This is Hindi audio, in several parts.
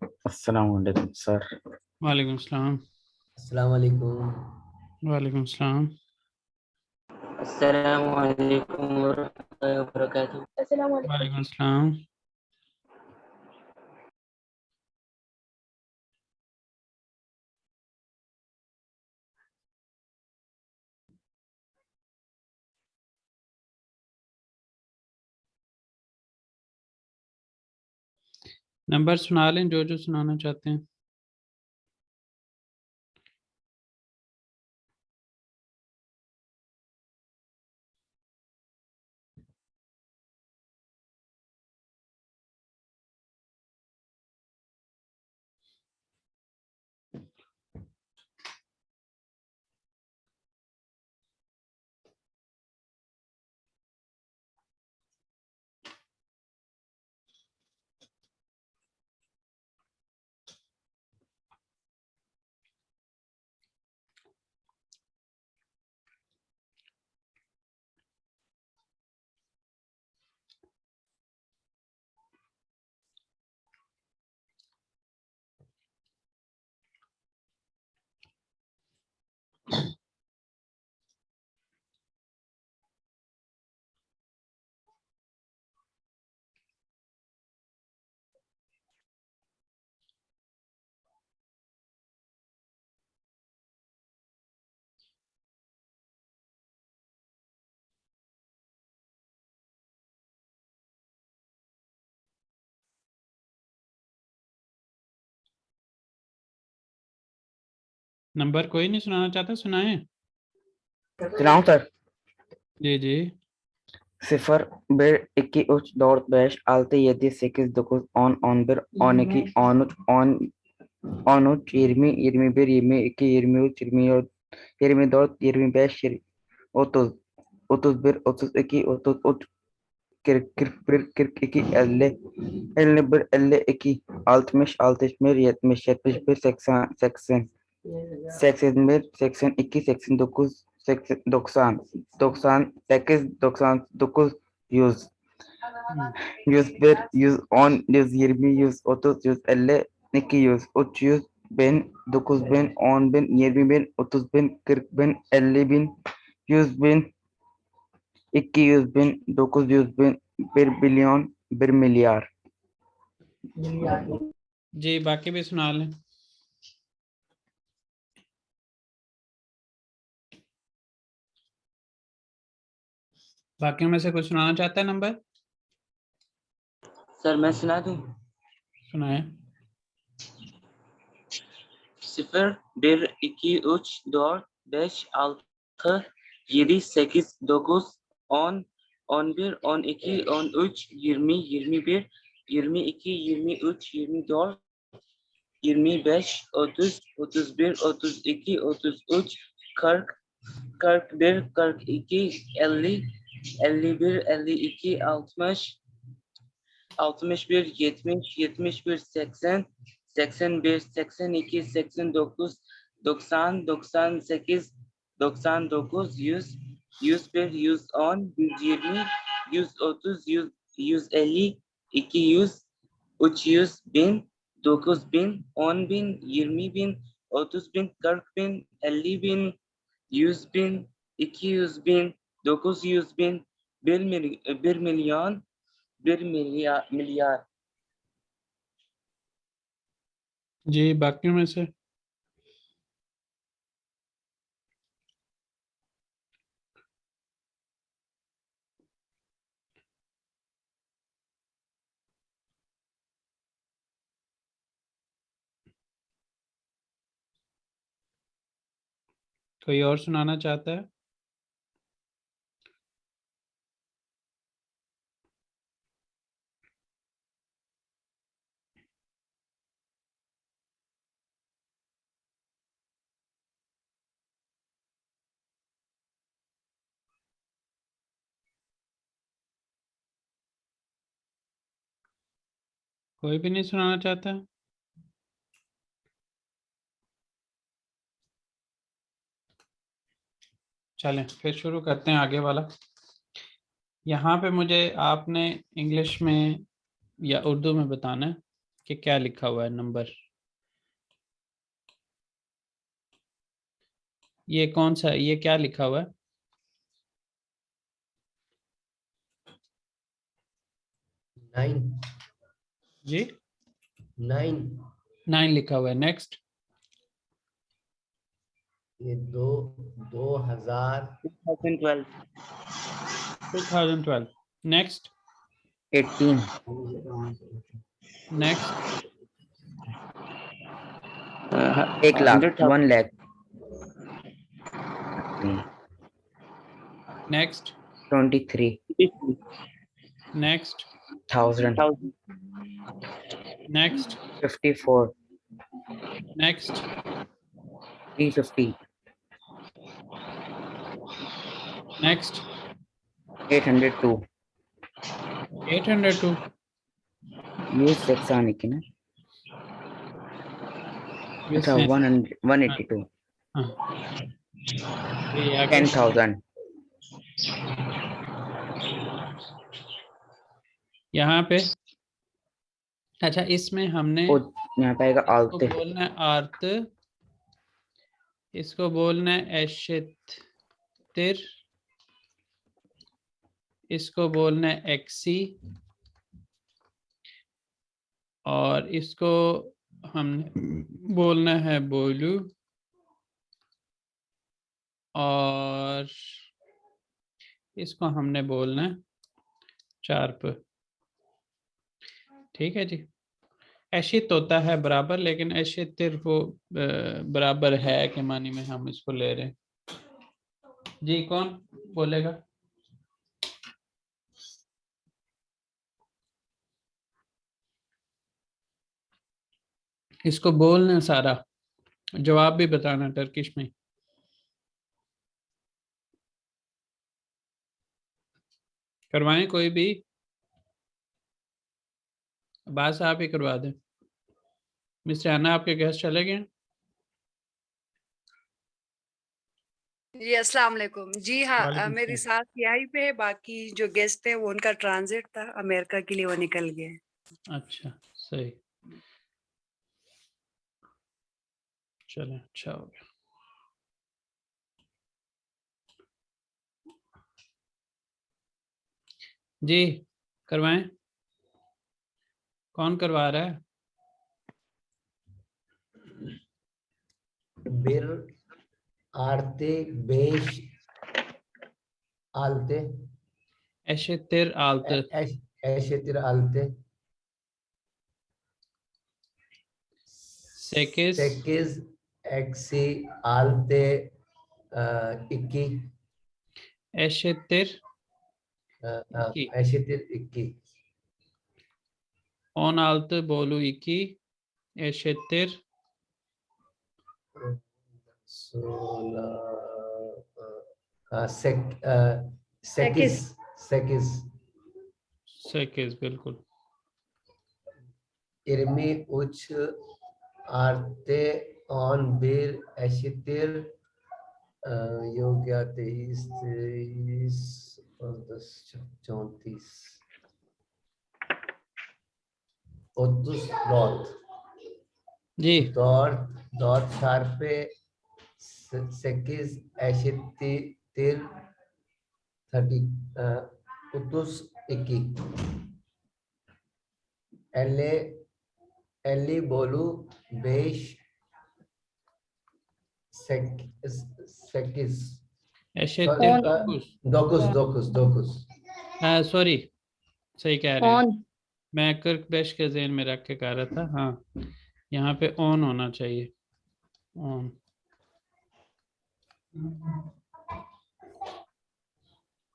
अस्सलाम वालेकुम सर। वालेकुम सलाम। अस्सलाम वालेकुम। वालेकुम सलाम। अस्सलामु अलैकुम वरहमतुल्लाहि वबरकातुहू। अस्सलामु अलैकुम। वालेकुम सलाम। नंबर सुना लें जो जो सुनाना चाहते हैं। नंबर कोई नहीं सुनाना चाहता, सुनाएं। सुनाऊं सर? जी जी। 0 100 हम्म, 101 110 111 112 113 114 115 116 117 118 बिलियन 1 मिलियन। जी बाकी भी सुना लें। बाकी में से कुछ सुनाना चाहता है नंबर? सर मैं सुना दूं। सुनाएं। 0 1 2 3 4 5 6 7 8 9 10 11 12 13 20 21 22 23 24 25 30 31 32 33 40 41 42 50 51 52 60 61 70 71 80 81 82 89 90 98 99 100 101 110 120 120 130 150 150 bin 9 bin 10 bin 20 bin 30 bin 40 bin 50 bin 100 bin 200 bin 900 bin 1 milyon 1 milyar. जी बाकी में से कोई और सुनाना चाहता है? कोई भी नहीं सुनाना चाहता? चलें फिर शुरू करते हैं आगे वाला। यहाँ पे मुझे आपने इंग्लिश में या उर्दू में बताना है कि क्या लिखा हुआ है नंबर। ये कौन सा, ये क्या लिखा हुआ है? 9 जी 9 9 लिखा हुआ है। नेक्स्ट। ये 2000 2012 2012। Next. 18 next. 1 lakh 100,000 1 lakh next. 23,000 next. 1000 next. 54 next. 350 next. 802 802। ये 6 आने की ना। ये अच्छा सेंस। 182 हाँ ये आगे। 10,000 यहाँ पे अच्छा, इसमें हमने ओ यहाँ पे आएगा इसको आलते बोलना है आर्त, इसको बोलना है एशितिर, इसको बोलना है एक्सी, और इसको हमने बोलना है बोलू, और इसको हमने बोलना है चार्प। ठीक है जी। एशित होता है बराबर, लेकिन एशितिर वो बराबर है के मानी में हम इसको ले रहे हैं। जी कौन बोलेगा? इसको बोलना सारा, जवाब भी बताना टर्किश में। करवाएं कोई भी, बात आप ही करवा दें। मिस्टर अन्ना आपके गेस्ट चले गए? जी अस्सलाम वालेकुम। जी हाँ, वालेकुम मेरी सलाम। सास यहीं पे है, बाकी जो गेस्ट है वो उनका ट्रांजिट था अमेरिका के लिए, वो निकल गए। अच्छा सही, चले अच्छा हो गया। जी करवाएं, कौन करवा रहा है? bir artı 5 6 एशितिर आल्त eşittir 6 8 8 eksi 6 2 eşittir 2. eşittir 2 16 bölü 2 eşittir sonra 8 8 8 बिल्कुल। 23 artı 11 eşittir yok ya 23 34 34 जी 4 çarpı 8 eşittir 32 50 bölü 5 8 eşittir 10 9। 9 हाँ सॉरी, सही कह रहे हैं। 10 मैं कर्क बेश के ज़हन में रख के कह रहा था। हाँ यहाँ पे ऑन होना चाहिए, ऑन।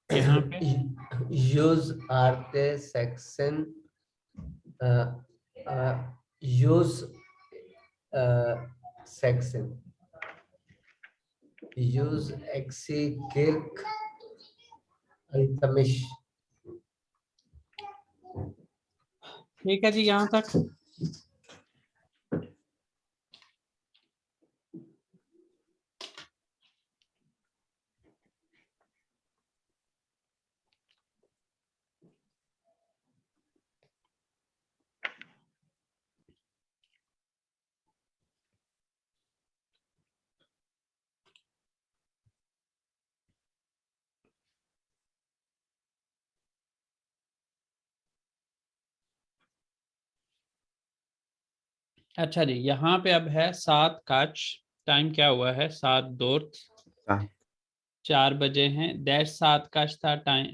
यहाँ पे 100 artı 80 100 80 100 eksi 40 60 ठीक है जी यहाँ तक। अच्छा जी, यहाँ पे अब है 7 काच, टाइम क्या हुआ है 7 दोस्त हाँ। 4 बजे हैं। डैश 7 काच था, टाइम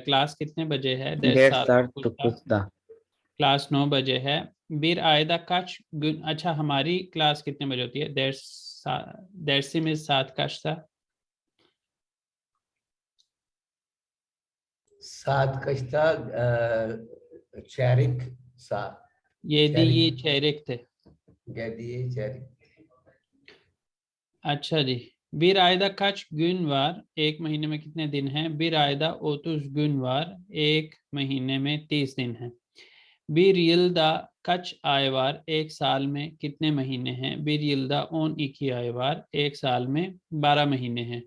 क्लास कितने बजे है? डैश डेढ़ 7 साठ कुछ तो था, कुछ था। क्लास 9 बजे है। बीर आयदा काच अच्छा हमारी क्लास कितने बजे होती है? डैश में 7 काच था। 7 कश्ता çeyrek saat. ये दी चेरिक। ये चेरिक थे। Gediye çeyrek. अच्छा जी, बीर आयदा काच गुनवार, एक महीने में कितने दिन हैं? बीर आयदा ओतुस गुनवार, एक महीने में 30 दिन हैं। बीर यिल्दा कच आयवार, एक साल में कितने महीने हैं? बीर यिल्दा ओन इकी आयवार, एक साल में 12 महीने हैं।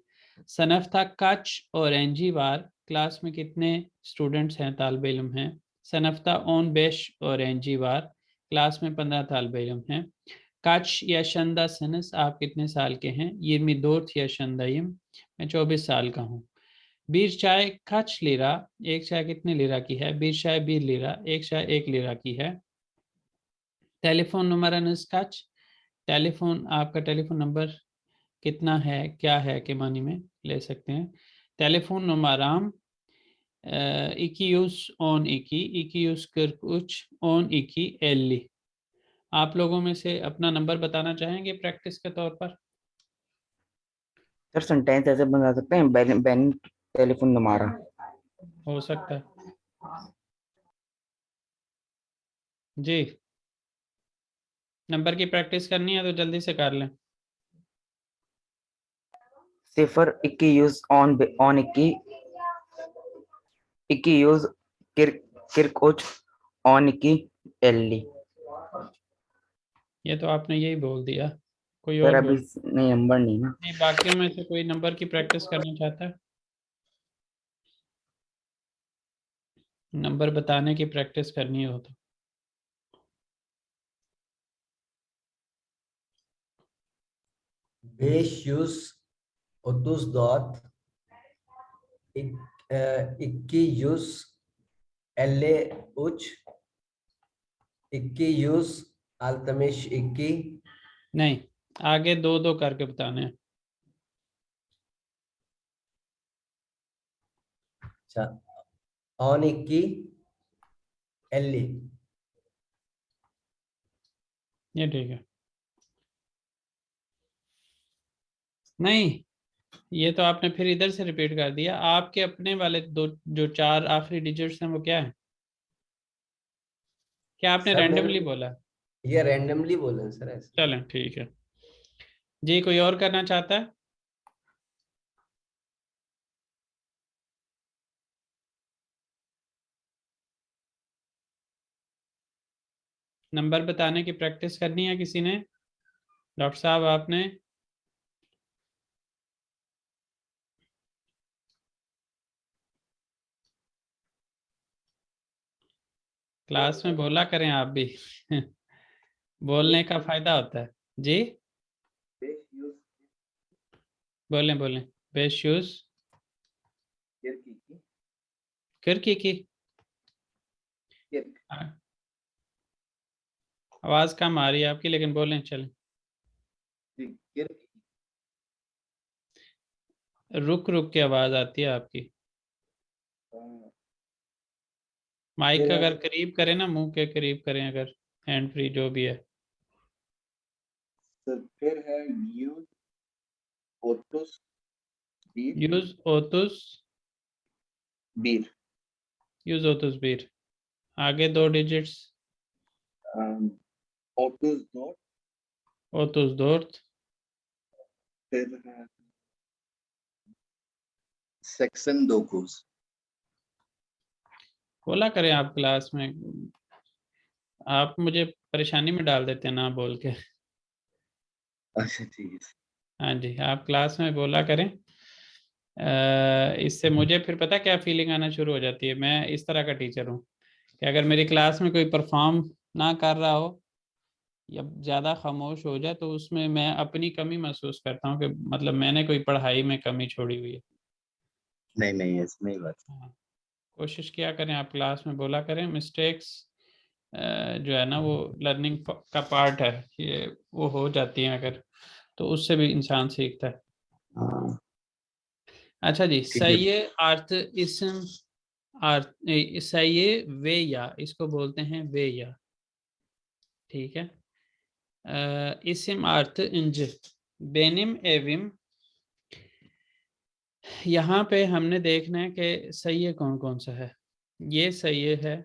सनफ्ता कच और एंजीवार, क्लास में कितने स्टूडेंट्स हैं, तालिब इल्म हैं? सनफ्ता ओन बेश और एंजीवार, क्लास में 15 तालिब इल्म हैं। काच या शंदा सनस, आप कितने साल के हैं? यिरमी दोर्थ या शंदाइम, मैं 24 साल का हूँ। बीर चाय काच लीरा, एक चाय कितने लीरा की है? बीर चाय 20 लीरा, एक चाय 1 लीरा की है। टेलीफोन नंबर अनस काच, टेलीफोन आपका टेलीफोन नंबर कितना है, क्या है के मानी में ले सकते हैं। टेलीफोन नंबराम इक्कीस ऑन इक्कीस कुछ ऑन इक्की एली। आप लोगों में से अपना नंबर बताना चाहेंगे प्रैक्टिस के तौर पर? सर सेंटेंस ऐसे बना सकते हैं, बेन बेन टेलीफोन हमारा। हो सकता है जी। नंबर की प्रैक्टिस करनी है तो जल्दी से कर लें। सिफर इक्की यूज ऑन ऑन इक्की यूज किर किरकोच ऑन इक्की एली। ये तो आपने यही बोल दिया, कोई सर और अभी बोल। नहीं, नंबर नहीं ना। नहीं, बाकियों में से कोई नंबर की प्रैक्टिस करना चाहता है? नंबर बताने की प्रैक्टिस करनी हो तो। Beş yüz otuz dört, 253, 262, नहीं, आगे दो दो करके बताने हैं। अच्छा 12, 50। ये ठीक है। नहीं, ये तो आपने फिर इधर से रिपीट कर दिया। आपके अपने वाले दो जो 4 आखिरी डिजिट्स हैं वो क्या है? क्या आपने सर रैंडमली मैंने बोला? ये रैंडमली बोले सर ऐसे। चलें ठीक है जी। कोई और करना चाहता है? नंबर बताने की प्रैक्टिस करनी है किसी ने? डॉक्टर साहब आपने? क्लास में बोला करें आप भी बोलने का फायदा होता है जी। बोलें बोलें। बेशूज किरकी की आवाज कम आ रही है आपकी, लेकिन बोलें चलें। रुक रुक के आवाज आती है आपकी। माइक अगर करीब करें ना, मुंह के करीब करें, अगर हैंड फ्री जो भी है। फिर है यूज ओटुस बीर यूज ओतुस बीर यूज ओतुस बीर, आगे 2 डिजिट्स। ओटुस डॉट, ओतुस दोर्थ। फिर है सेक्शन दोकुस। बोला करें आप क्लास में, आप मुझे परेशानी में डाल देते हैं ना बोल के। अच्छा ठीक है। हाँ जी, आप क्लास में बोला करें। इससे मुझे फिर पता क्या फीलिंग आना शुरू हो जाती है। मैं इस तरह का टीचर हूँ कि अगर मेरी क्लास में कोई परफॉर्म ना कर रहा हो या ज़्यादा खामोश हो जाए तो उसमें मैं अपनी कमी महसूस करता हूँ कि मतलब मैंने कोई पढ़ाई में कमी छोड़ी हुई है। नहीं नहीं ऐसी नहीं बात। हाँ, कोशिश किया करें आप क्लास में बोला करें। मिस्टेक्स जो है ना वो लर्निंग का पार्ट है, ये वो हो जाती है अगर, तो उससे भी इंसान सीखता है। हाँ, अच्छा जी, ठीक है। सही अर्थ इसम सही वे या, इसको बोलते हैं वे या, ठीक है। इसिम अर्थ इंज बेनिम एविम, यहाँ पे हमने देखना है कि सही कौन कौन सा है। ये सही है,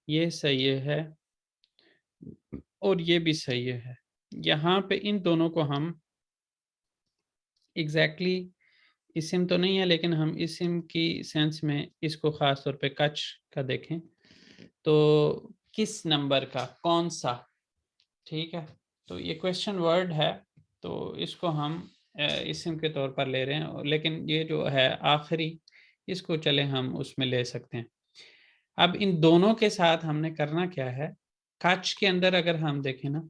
ये सही है, और ये भी सही है। यहाँ पे इन दोनों को हम एग्जैक्टली इसिम तो नहीं है, लेकिन हम इसिम की सेंस में इसको ख़ास तौर पे कच का देखें तो किस नंबर का, कौन सा, ठीक है। तो ये क्वेश्चन वर्ड है, तो इसको हम इस्म के तौर पर ले रहे हैं, लेकिन ये जो है आखिरी, इसको चले हम उसमें ले सकते हैं। अब इन दोनों के साथ हमने करना क्या है, कच के अंदर अगर हम देखें ना,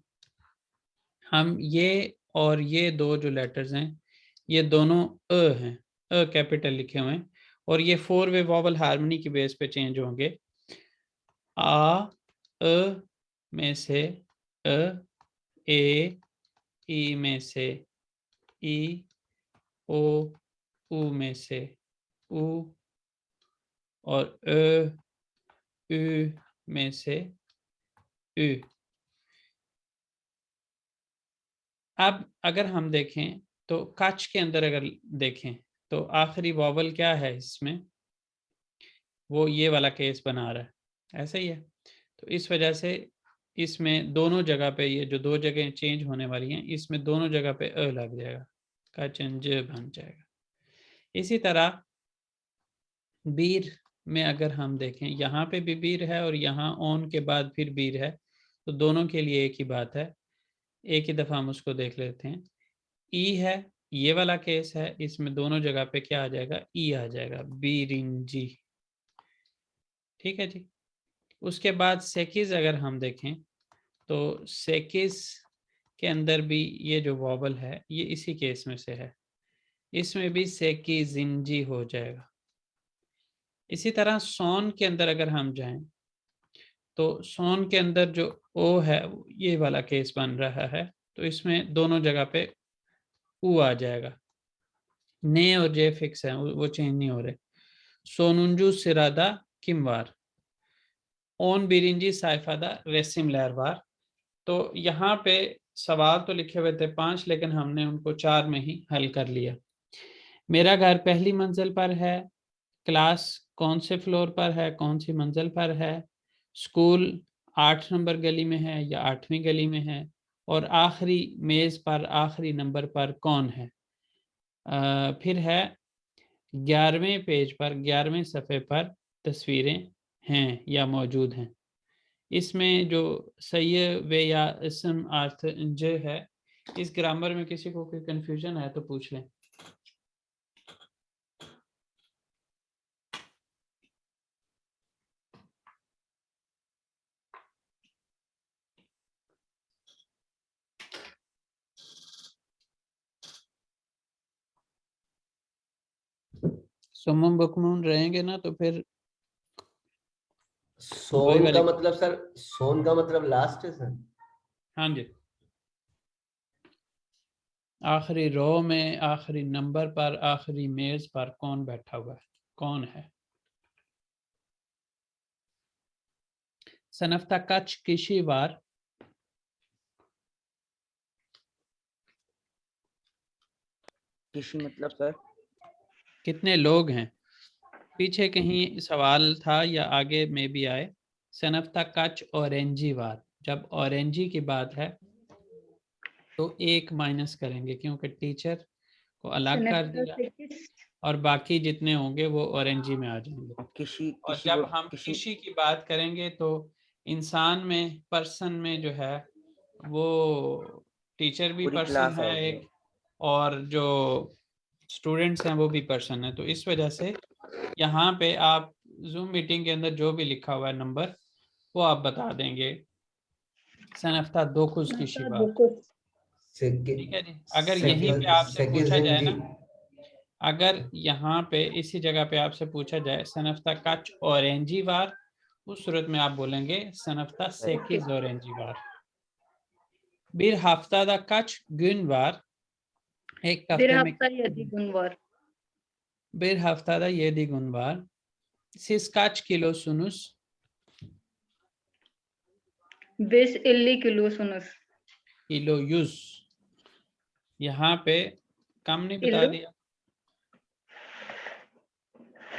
हम ये और ये दो जो लेटर्स हैं, ये दोनों हैं, कैपिटल लिखे हुए हैं, और ये 4 वे वॉवल हार्मनी की बेस पे चेंज होंगे। आ में से ए, ई में से ई, ओ, ऊ में से ऊ, और उ में से उ। अब अगर हम देखें तो कच के अंदर अगर देखें तो आखिरी वॉवल क्या है इसमें, वो ये वाला केस बना रहा है, ऐसा ही है। तो इस वजह से इसमें दोनों जगह पे, ये जो दो जगह चेंज होने वाली हैं, इसमें दोनों जगह पे लग जाएगा, कचंज बन जाएगा। इसी तरह बीर में अगर हम देखें, यहाँ पे भी बीर है और यहाँ ऑन के बाद फिर बीर है, तो दोनों के लिए एक ही बात है, एक ही दफ़ा हम उसको देख लेते हैं। ई है, ये वाला केस है, इसमें दोनों जगह पे क्या आ जाएगा, ई आ जाएगा, बीरिंजी, ठीक है जी। उसके बाद सेकिज अगर हम देखें तो सेकिज के अंदर भी ये जो वॉवल है ये इसी केस में से है, इसमें भी सेकिजिंजी हो जाएगा। इसी तरह सोन के अंदर अगर हम जाएं तो सोन के अंदर जो ओ है ये वाला केस बन रहा है, तो इसमें दोनों जगह पे ऊ आ जाएगा। ने और जे फिक्स है, वो चेंज नहीं हो रहे। सोनुंजू सिरादा किमवार, ओन बिरिंजी साइफादा रेसिम लहरवार। तो यहाँ पे सवाल तो लिखे हुए थे 5, लेकिन हमने उनको 4 में ही हल कर लिया। मेरा घर पहली मंजिल पर है, क्लास कौन से फ्लोर पर है, कौन सी मंजिल पर है, स्कूल 8 नंबर गली में है या 8वीं गली में है, और आखिरी मेज़ पर आखिरी नंबर पर कौन है। फिर है 11वें पेज पर 11वें सफ़े पर तस्वीरें हैं या मौजूद हैं। इसमें जो सही वे या इसम अर्थ ज है, इस ग्रामर में किसी को कोई कंफ्यूजन है तो पूछ लें। सुमन बकमून रहेंगे ना तो फिर वही सोन वाले। का मतलब सर, सोन का मतलब लास्ट है सर। हाँ जी, आखिरी रो में आखिरी नंबर पर आखिरी मेज पर कौन बैठा हुआ है, कौन है। सनफ्ता कच किशी वार, किसी मतलब सर, कितने लोग हैं, पीछे कहीं सवाल था या आगे में भी आए। सनफ्ता कच ऑरेंजी वार, जब ऑरेंजी की बात है तो 1 माइनस करेंगे, क्योंकि टीचर को अलग कर दिया और बाकी जितने होंगे वो ऑरेंजी में आ जाएंगे। और किसी और किसी जब वो हम किसी किसी की बात करेंगे तो इंसान में, पर्सन में जो है वो टीचर भी पूरी पर्सन क्लास है आएगी। एक, और जो स्टूडेंट्स हैं वो भी पर्सन है। तो इस वजह से यहाँ पे आप जूम मीटिंग के अंदर जो भी लिखा हुआ है नंबर, वो आप बता देंगे। सनफ्ता दो खुश की शिवा, ठीक है जी। अगर यहीं पे आपसे पूछा जाए सेकिजिंजी। ना, अगर यहाँ पे इसी जगह पे आपसे पूछा जाए सनफ्ता कच ऑरेंजी वार उस सूरत में आप बोलेंगे सनफ्ता सेकिज öğrenci var. Bir haftada kaç gün var? एक Bir hafte में hafta 7 gün var. bir haftada 7 gün var. Siz kaç kilosunuz? 550 kilosunuz. Kilo 100. यहाँ पे कम नहीं बता किलो? दिया.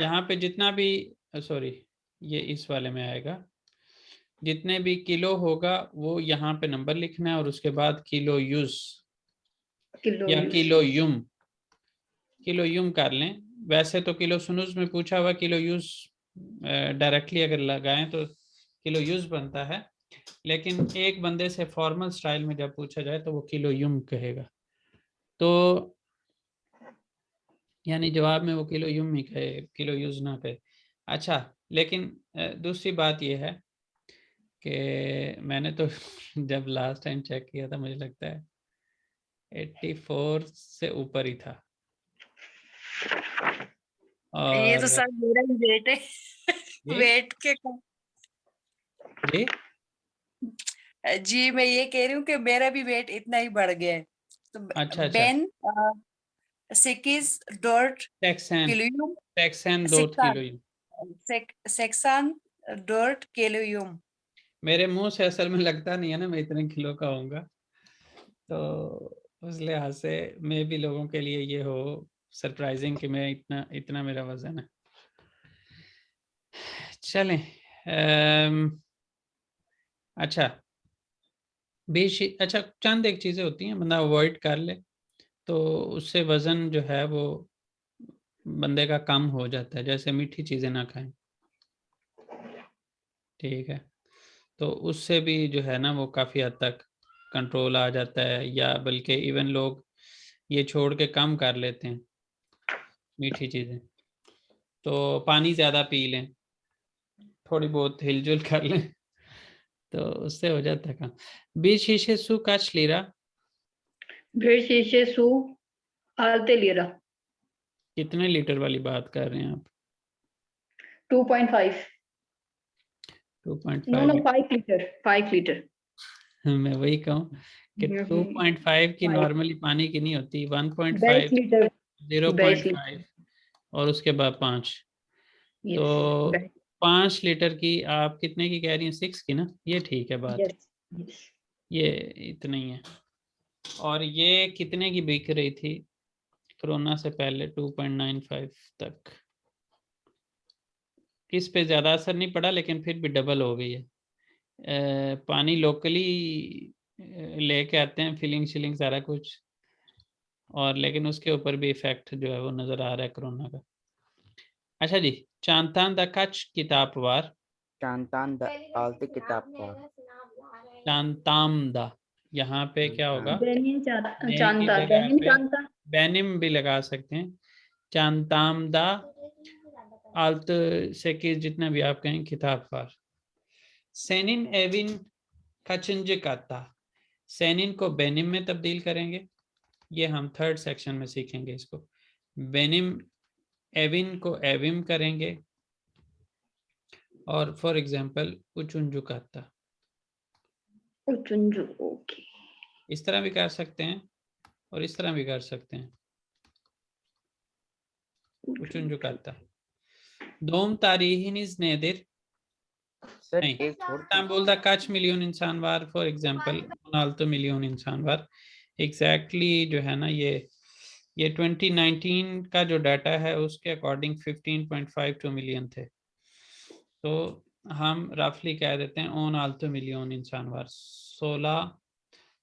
यहाँ पे जितना भी सॉरी ये इस वाले में आएगा. जितने भी किलो होगा वो यहाँ पे नंबर लिखना है और उसके बाद किलो यूज Kilo या 100. किलो यूम कर लें. वैसे तो किलो सुनुज में पूछा हुआ किलो यूज डायरेक्टली अगर लगाएं तो किलो यूज बनता है, लेकिन एक बंदे से फॉर्मल स्टाइल में जब पूछा जाए तो वो किलो यूम कहेगा, तो यानी जवाब में वो किलो यूम ही कहे, किलो यूज ना कहे. अच्छा, लेकिन दूसरी बात ये है कि मैंने तो जब लास्ट टाइम चेक किया था मुझे लगता है 84 से ऊपर ही था. ये तो और सर मेरा ही वेट है. जी? वेट के जी जी मैं ये कह रही हूँ कि मेरा भी वेट इतना ही बढ़ गया है. तो अच्छा. Ben 8 kiloyum taxon 4 seksan kilo. 84 kiloyum. मेरे मुंह से असल में लगता नहीं है ना मैं इतने किलो का होऊंगा, तो उस लिहाज से मैं भी लोगों के लिए ये हो सरप्राइजिंग कि मैं इतना मेरा वजन है. चलें. अच्छा अच्छा, चंद एक चीज़ें होती हैं बंदा अवॉइड कर ले तो उससे वज़न जो है वो बंदे का कम हो जाता है. जैसे मीठी चीज़ें ना खाएं, ठीक है, तो उससे भी जो है ना वो काफ़ी हद तक कंट्रोल आ जाता है, या बल्कि इवन लोग ये छोड़ के कम कर लेते हैं मीठी चीज़ें. तो पानी ज़्यादा पी लें, थोड़ी बहुत हिलजुल कर लें, तो उससे हो जाता है काम. 1 şişe su kaç lira? 1 şişe su 6 lira. कितने लीटर वाली बात कर रहे हैं आप? 2.5. 2.5. No, 5 liter. 5 liter. मैं वही कहूँ कि 2.5 की नॉर्मली पानी की नहीं होती, 1.5 22 liter. 0.5 और उसके बाद 5. Yes. तो 5 लीटर की आप कितने की कह रही हैं? 6 की ना? ये ठीक है बात. Yes. Yes. ये इतना ही है. और ये कितने की बिक रही थी कोरोना से पहले? 2.95 तक. इस पे ज़्यादा असर नहीं पड़ा, लेकिन फिर भी डबल हो गई है. पानी लोकली लेके आते हैं, फिलिंग शिलिंग सारा कुछ, और लेकिन उसके ऊपर भी इफेक्ट जो है वो नज़र आ रहा है कोरोना का. अच्छा जी, चांतान द कच किताब वार. चांतान द 6 kitap var. चांताम द, यहाँ पे क्या होगा? Benim ने की çanta. जगह Benim पे çanta. बेनिम भी लगा सकते हैं. चांताम द आल्त से कि जितना भी आप कहें किताब वार. सेनिन एविन कचंज काता. सेनिन को बेनिम में तब्दील करेंगे, ये हम थर्ड सेक्शन में सीखेंगे इसको. बेनिम एविन को एविम करेंगे, और फॉर एग्जांपल उचुंजु काता. Üçüncü. Okay. इस तरह भी कर सकते हैं और इस तरह भी कर सकते हैं. उचुंजु काता. Doğum tarihiniz nedir? सर नहीं, एक छोड़ İstanbul'da kaç milyon insan var? For example 16 milyon insan var. Exactly जो है ना ये 2019 का जो डाटा है उसके अकॉर्डिंग 15.52 मिलियन थे. तो हम रफली कह देते हैं 16 मिलियन इंसान वार. 16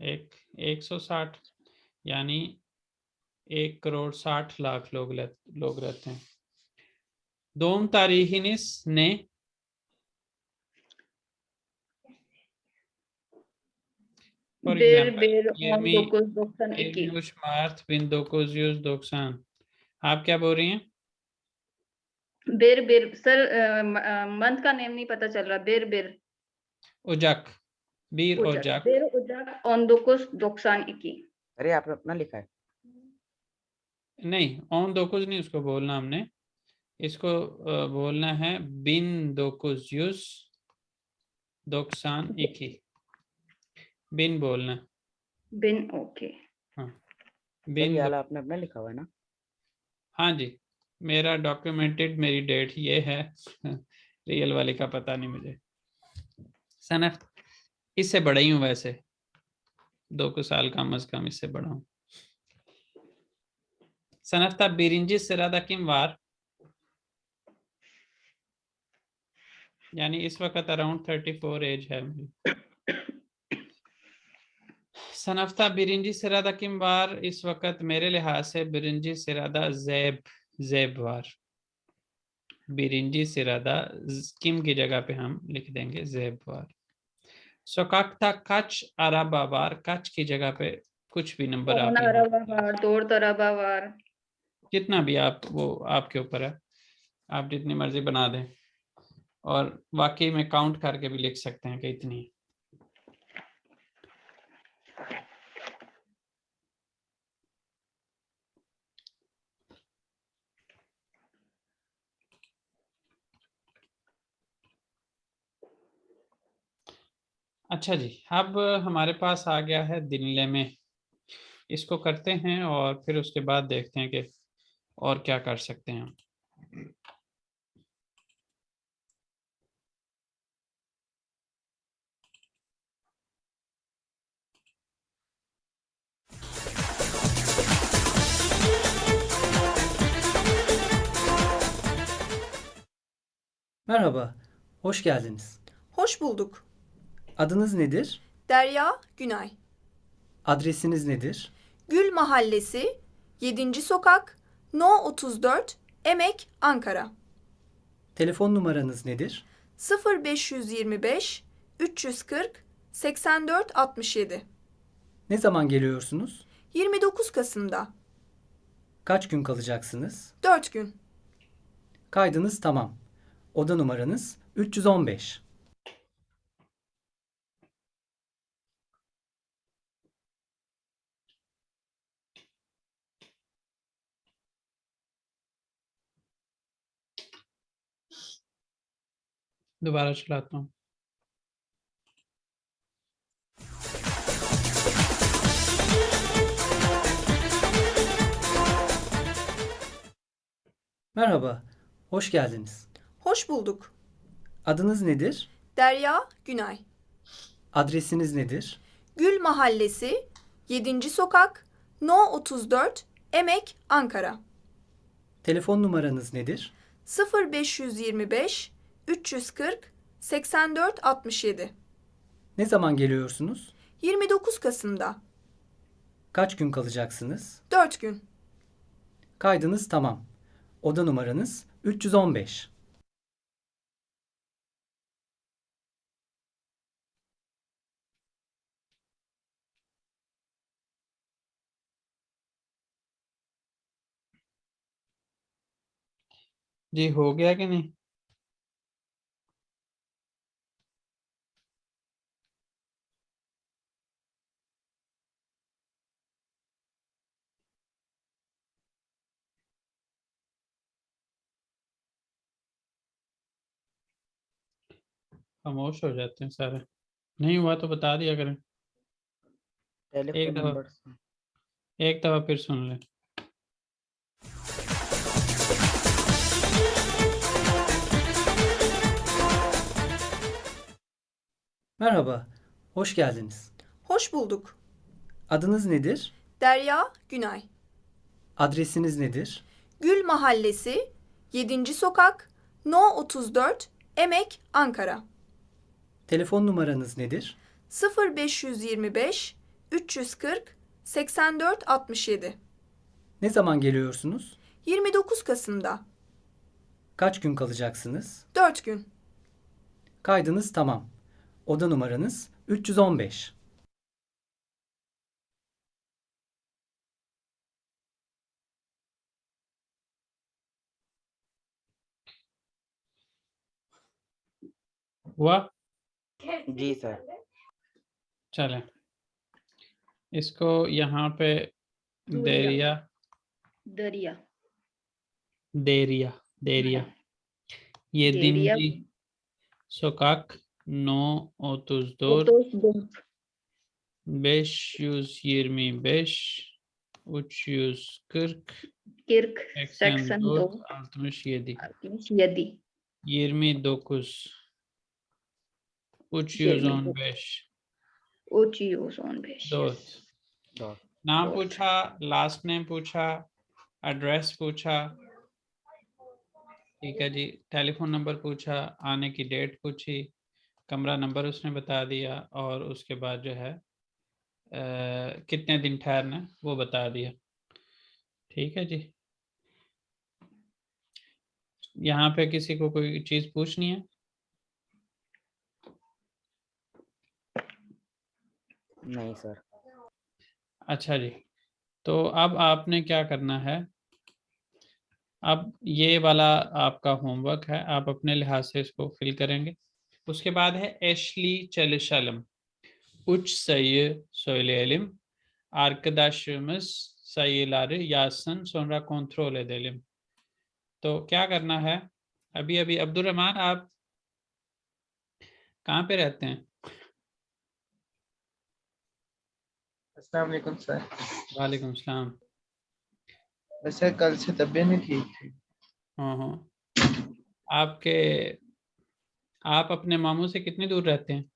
160, यानी 1,60,00,000 लोग रहते हैं. Doğum tarihiniz ne? For example, 1-1-1992. 23 Mart 1990. आप क्या बोल रही हैं? Bir सर मंथ का नेम नहीं पता चल रहा. Bir. Ocak. 1 Ocak. 1 Ocak 1992. अरे आपने अपना लिखा है. नहीं, 19 नहीं उसको बोलना हमने, इसको बोलना है 1992 बिन बोलना। बिन ओके। सर बिन ये वाला आपने अपना लिखा हुआ है ना? हाँ जी, मेरा डॉक्यूमेंटेड मेरी डेट ये है। रियल वाले का पता नहीं मुझे। सनफ इससे बड़ा ही हूँ वैसे, 2 साल कम अज कम इससे बड़ा हूँ। सनफ्ता बिरिंजी सिरादा किम वार, यानी इस वक्त अराउंड 34 एज है मेरी। सनफ्ता बिरिंजी सिरादा किम वार, इस वक्त मेरे लिहाज से बिरिंजी सिरादा ज़ेब वार। बिरिंजी सिरादा किम की जगह पे हम लिख देंगे ज़ेब वार। सोकाक्ता कच अरबा वार, कच की जगह पे कुछ भी नंबर आप ओना यहाँ, रबावार, तोड़ तरबावार। जितना भी आप, वो आपके ऊपर है, आप जितनी मर्जी बना दें। और वाकई में काउंट करके भी लिख सकते हैं कि इतनी। अच्छा जी, अब हमारे पास आ गया है दिनले में। इसको करते हैं और फिर उसके बाद देखते हैं कि और क्या कर सकते हैं हम। Merhaba, hoş geldiniz. Hoş bulduk. Adınız nedir? Derya Günay. Adresiniz nedir? Gül Mahallesi, 7. Sokak, No 34, Emek, Ankara. Telefon numaranız nedir? 0525 340 84 67. Ne zaman geliyorsunuz? 29 Kasım'da. Kaç gün kalacaksınız? 4 gün. Kaydınız tamam. Oda numaranız 315. दोबारा चलाता हूँ। Merhaba, hoş geldiniz. Hoş bulduk. Adınız nedir? Derya Günay. Adresiniz nedir? Gül Mahallesi, 7. Sokak, No 34, Emek, Ankara. Telefon numaranız nedir? 0525 340 84 67. Ne zaman geliyorsunuz? 29 Kasım'da. Kaç gün kalacaksınız? 4 gün. Kaydınız tamam. Oda numaranız 315. जी हो गया कि नहीं? खामोश हो जाते हैं सारे। नहीं हुआ तो बता दिया करें। टेलीफोन दफा- नंबर एक दफा फिर सुन लें। Merhaba, hoş geldiniz. Hoş bulduk. Adınız nedir? Derya Günay. Adresiniz nedir? Gül Mahallesi, 7. Sokak, No 34, Emek, Ankara. Telefon numaranız nedir? 0525 340 84 67. Ne zaman geliyorsunuz? 29 Kasım'da. Kaç gün kalacaksınız? 4 gün. Kaydınız tamam. Oda numaranız 315. हुआ? जी सर। चलें, इसको यहाँ पे देरिया दरिया Deria. Deria. Deria. 7. sokak. No 34. 34. 525. 340. 40. 82. 82. 67. 67. 29. 315. 315. 4. Dot. नाम Dot. पूछा, लास्ट नेम पूछा, एड्रेस पूछा, ठीक है जी, टेलीफोन नंबर पूछा, आने की डेट पूछी, कमरा नंबर उसने बता दिया और उसके बाद जो है कितने दिन ठहरना है वो बता दिया। ठीक है जी। यहाँ पे किसी को कोई चीज पूछनी है? नहीं सर। अच्छा जी, तो अब आपने क्या करना है, अब ये वाला आपका होमवर्क है, आप अपने लिहाज से इसको फिल करेंगे। उसके बाद है Ashley चलिशलम uç sayı söyleyelim. Arkadaşımız sayıları yazsın, sonra kontrol edelim. तो क्या करना है, अभी अब्दुल रहमान आप कहाँ पे रहते हैं? अस्सलाम वालेकुम सर। वालेकुम सलाम। वैसे कल से तबीयत नहीं ठीक थी। हाँ, आप अपने मामू से कितनी दूर रहते हैं?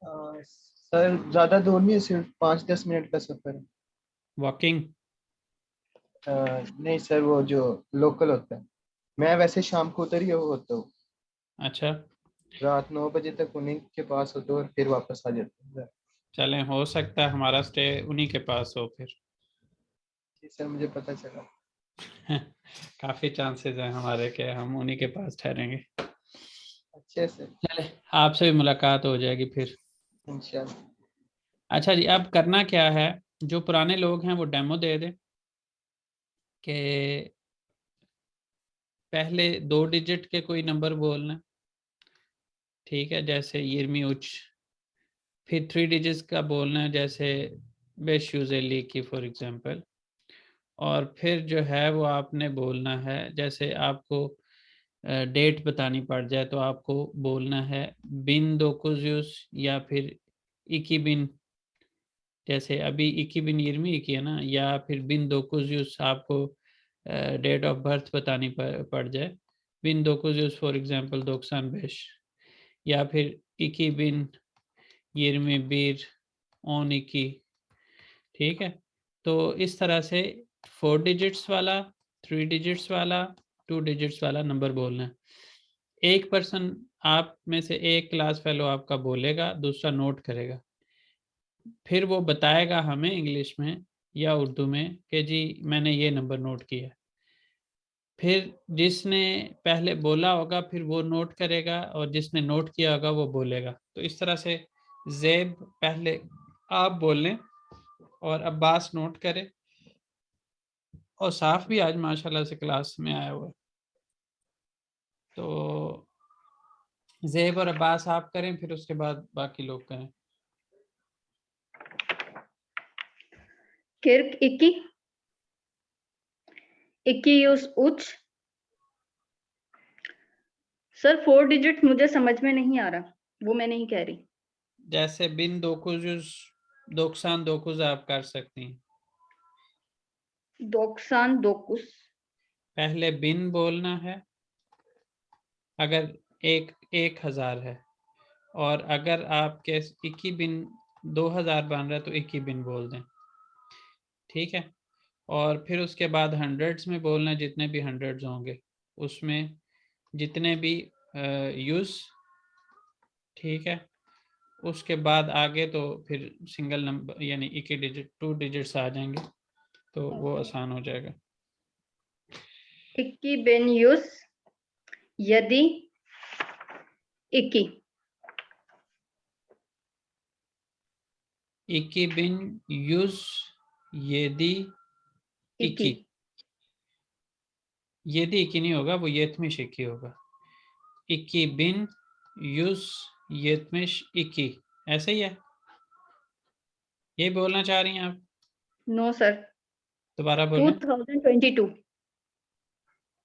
सर ज्यादा दूर नहीं है, सिर्फ 5-10 मिनट का सफर है। वॉकिंग? नहीं सर, वो जो लोकल होता है। मैं वैसे शाम को उतर ही होता हूँ, अच्छा, रात 9 बजे तक उन्हीं के पास होता हूँ और फिर वापस आ जाता हूँ। चलें, हो सकता है हमारा स्टे उन्हीं के पास हो फिर। जी सर, मुझे पता चला। काफी चांसेस हैं हमारे के हम उन्हीं के पास ठहरेंगे। अच्छे से चले, आपसे भी मुलाकात हो जाएगी फिर इंशाल्लाह। अच्छा जी, अब करना क्या है, जो पुराने लोग हैं वो डेमो दे दें कि पहले 2 डिजिट के कोई नंबर बोलना, ठीक है, जैसे 23, फिर 3 डिजिट्स का बोलना है जैसे 550 की फॉर एग्जांपल, और फिर जो है वो आपने बोलना है, जैसे आपको डेट बतानी पड़ जाए तो आपको बोलना है 1900 या फिर 2000, जैसे अभी 2020 की है ना, या फिर 1900 आपको डेट ऑफ बर्थ बतानी पड़ जाए 1900 फॉर एग्जांपल 95, या फिर 2021 12, ठीक है। तो इस तरह से 4 डिजिट्स वाला, 3 डिजिट्स वाला, 2 डिजिट्स वाला नंबर बोलना है। एक पर्सन आप में से एक क्लास फेलो आपका बोलेगा, दूसरा नोट करेगा, फिर वो बताएगा हमें इंग्लिश में या उर्दू में कि जी मैंने ये नंबर नोट किया। फिर जिसने पहले बोला होगा फिर वो नोट करेगा और जिसने नोट किया होगा वो बोलेगा। तो इस तरह से ज़ेब पहले आप बोलें और अब्बास नोट करे, और साफ भी आज माशाल्लाह से क्लास में आया हुआ है। तो ज़ेब और अब्बास आप करें, फिर उसके बाद बाकी लोग करें। 42. 203. सर 4 डिजिट मुझे समझ में नहीं आ रहा, वो मैं नहीं कह रही। जैसे 1999 आप कर सकती हैं। 99. पहले बिन बोलना है अगर 1000 है, और अगर आपके 21 बिन 2000 बन रहा है तो 21 बिन बोल दें, ठीक है। और फिर उसके बाद हंड्रेड्स में बोलना, जितने भी हंड्रेड्स होंगे उसमें जितने भी यूज़, ठीक है। उसके बाद आगे तो फिर सिंगल नंबर यानी 21 डिजिट 2 डिजिट्स आ जाएंगे, तो वो आसान हो जाएगा। 21 बिन यूस यदि 21. 21 बिन यूज़ यदि 21, यदि 21 नहीं होगा, वो येतमिश 21 होगा। 21 बिन यूज़ येतमिश 21, ऐसे ही है। ये बोलना चाह रही हैं आप? नो सर, दोबारा बोलें। 2022.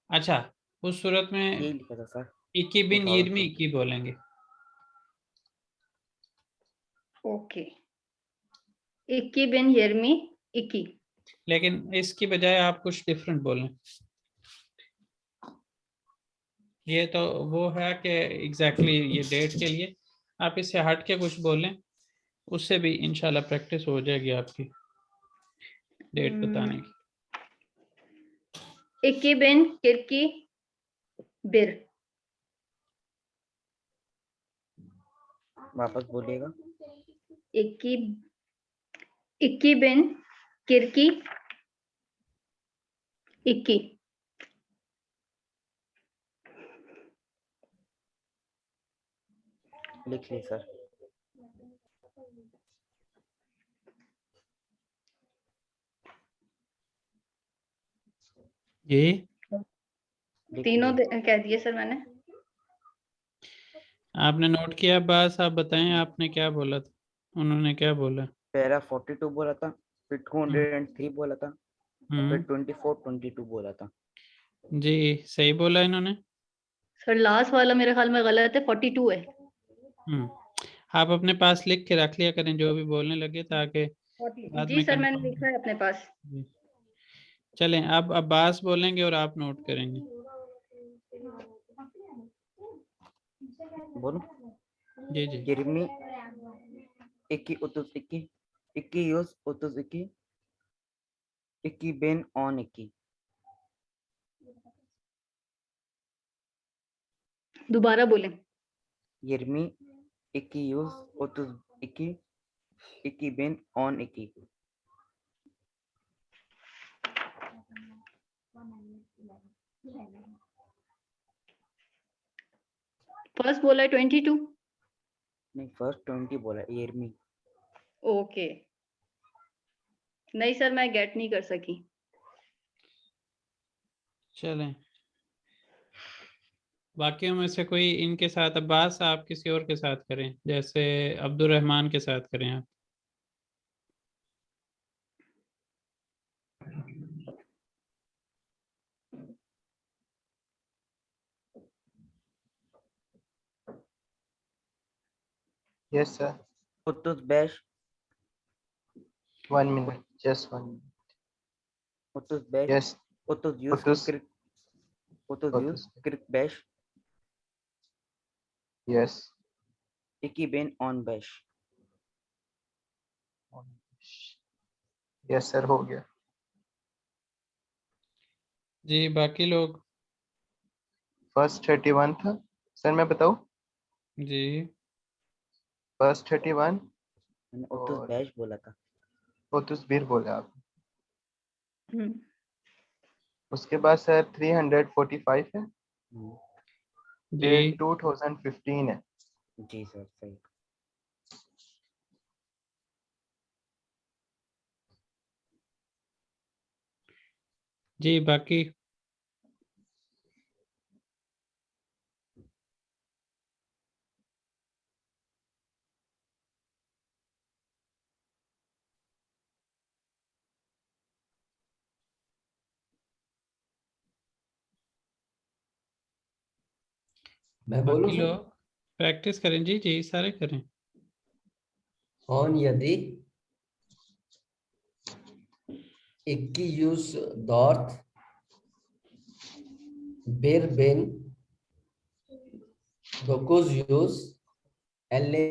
अच्छा, उस सूरत में यही लिखा था सर। 2022 बोलेंगे। ओके. 2022. लेकिन इसकी बजाय आप कुछ डिफरेंट बोलें। ये तो वो है कि एग्जैक्टली ये डेट के लिए आप इससे हट के कुछ बोलें, उससे भी इंशाल्लाह प्रैक्टिस हो जाएगी आपकी डेट बताने की। 2021. वापस बोलिएगा। 21. लिख ली सर। जी लिख तीनों लिए। कह दिए सर मैंने। आपने नोट किया? बस आप बताएं आपने क्या बोला था, उन्होंने क्या बोला? पहला 42 बोला था, फिर 203 बोला था, फिर हम्म 24 22 बोला था। जी सही बोला इन्होंने। सर लास्ट वाला मेरे ख्याल में गलत है, 42 है। आप अपने पास लिख के रख लिया करें जो भी बोलने लगे, ताकि बाद जी में सर मैंने confirm लिखा है अपने पास। जी। चलें, अब अब्बास बोलेंगे और आप नोट करेंगे। बोलो। जी जी 20, 21, 21, 21, 21, 21 ben 12. दोबारा बोलें। 20, 21, 21, 21 ben 12. फर्स्ट बोला है 22. नहीं, फर्स्ट 20 बोला, 20. ओके. नहीं सर मैं गेट नहीं कर सकी। चलें, बाकियों में से कोई इनके साथ, अब्बास आप किसी और के साथ करें, जैसे अब्दुल रहमान के साथ करें आप। Yes, sir. 35, 1 minute. Just 1 minute. 35, Yes. 35, 35, Yes. 21 ben 15. Yes, sir. हो गया. जी बाकी लोग। First 31 था. Sir मैं बताऊँ? जी First 31. मैंने और 35 बोला था। 32 बोला आप. हम्म. उसके बाद सर 345 है. जी फिर 2015 है. जी सर सही। जी बाकी। मैं बोलूं बाकी सर? लोग प्रैक्टिस करें। जी जी सारे करें। On यदि 224 bir ben 950